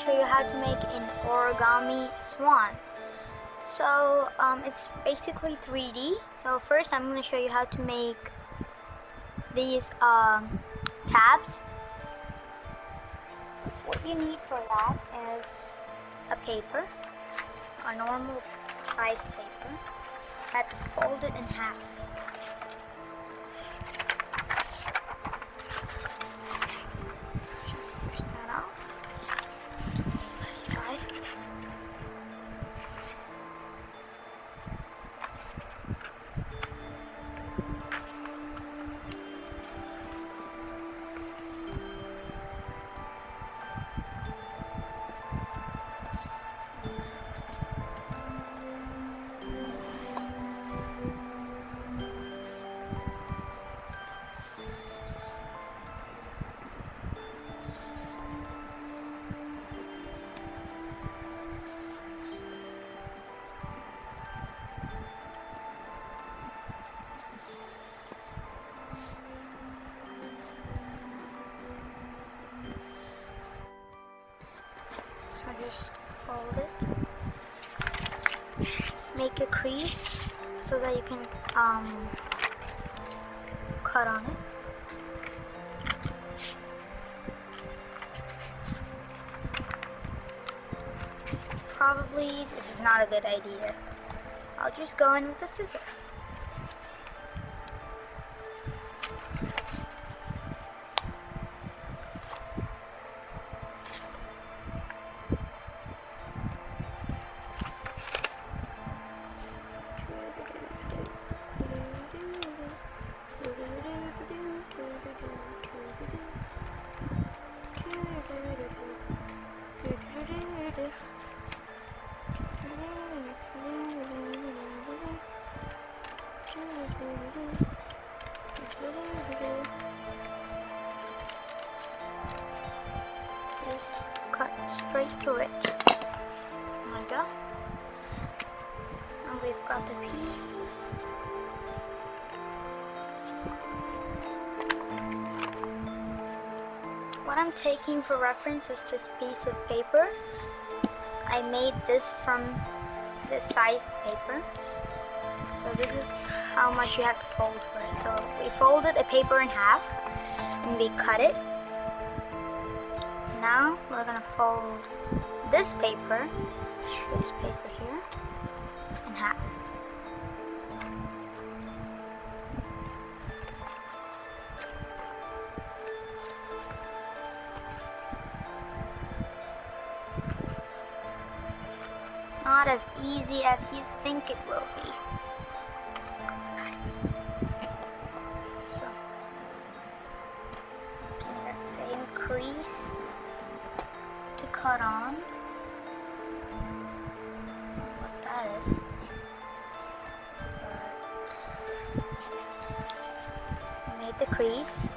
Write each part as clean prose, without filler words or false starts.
show you how to make an origami swan. So it's basically 3D. So first I'm going to show you how to make these tabs. So what you need for that is a paper, a normal size paper. You have to fold it in half. Just push that off to the side. Just fold it, make a crease so that you can cut on it. Probably this is not a good idea. I'll just go in with a scissor. Just cut straight to it. There we go. And we've got the piece. What I'm taking for reference is this piece of paper. I made this from this size paper. So this is how much you have to fold for it. So we folded a paper in half and we cut it. Now we're gonna fold this paper here, in half. It's not as easy as you think it will be. So, making that same crease to cut on. What that is. But I made the crease.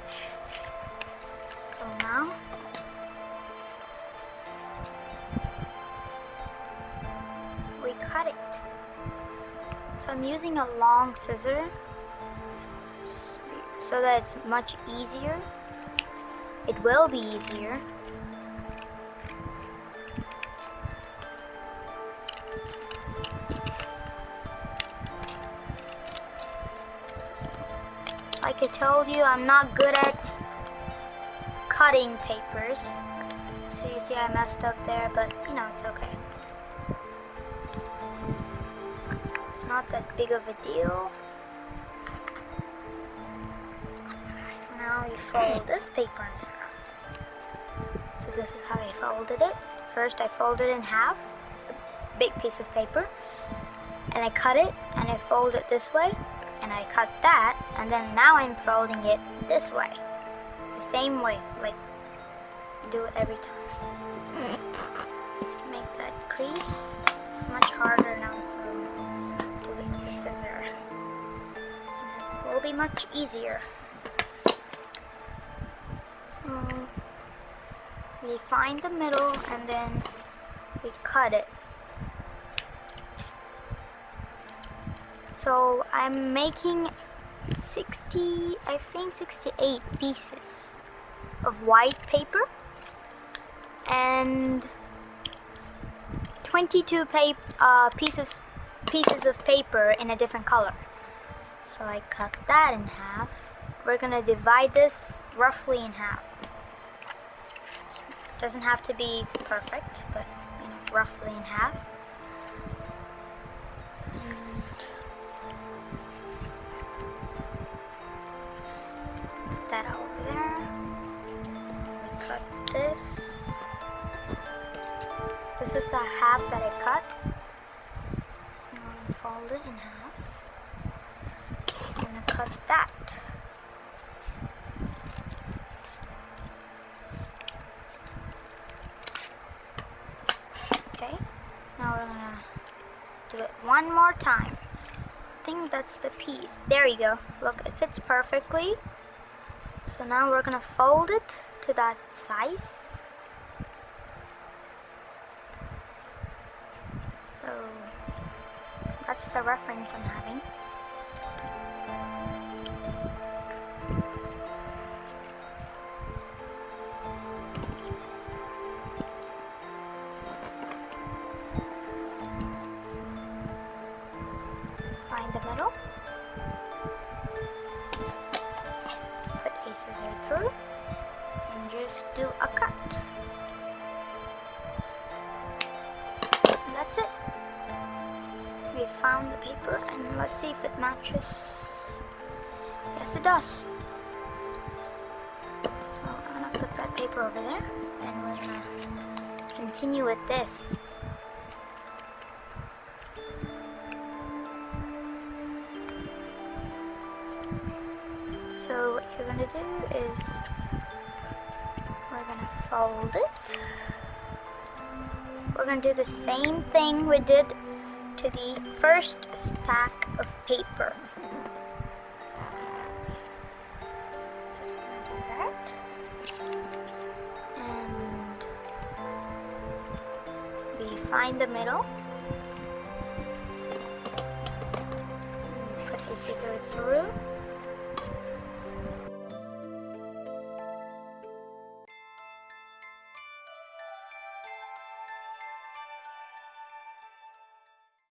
So now we cut it. So I'm using a long scissor so that it's much easier. It will be easier. Like I told you, I'm not good at cutting papers. So you see I messed up there, but you know, it's okay. It's not that big of a deal. Now you fold this paper in half. So this is how I folded it. First I folded in half, a big piece of paper, and I cut it, and I fold it this way, and I cut that, and then now I'm folding it this way. The same way, like do it every time. Make that crease. It's much harder now, so do it with the scissor. And it will be much easier. So we find the middle and then we cut it. So I'm making 68 pieces of white paper, and 22 pieces of paper in a different color. So I cut that in half. We're gonna divide this roughly in half. It doesn't have to be perfect, but you know, roughly in half. And put that over there. We cut this. This is the half that I cut. I'm gonna fold it in half. I'm gonna cut that. Okay, now we're gonna do it one more time. I think that's the piece. There you go. Look, it fits perfectly. So now we're gonna fold it to that size. So that's the reference I'm having. Find the middle. Put a scissor through and just do a cut. And that's it. We found the paper and let's see if it matches. Yes, it does. So I'm gonna put that paper over there and we're gonna continue with this. So what you're gonna do is we're gonna fold it. We're gonna do the same thing we did to the first stack of paper. Just gonna do that. And we find the middle. Put a scissor through.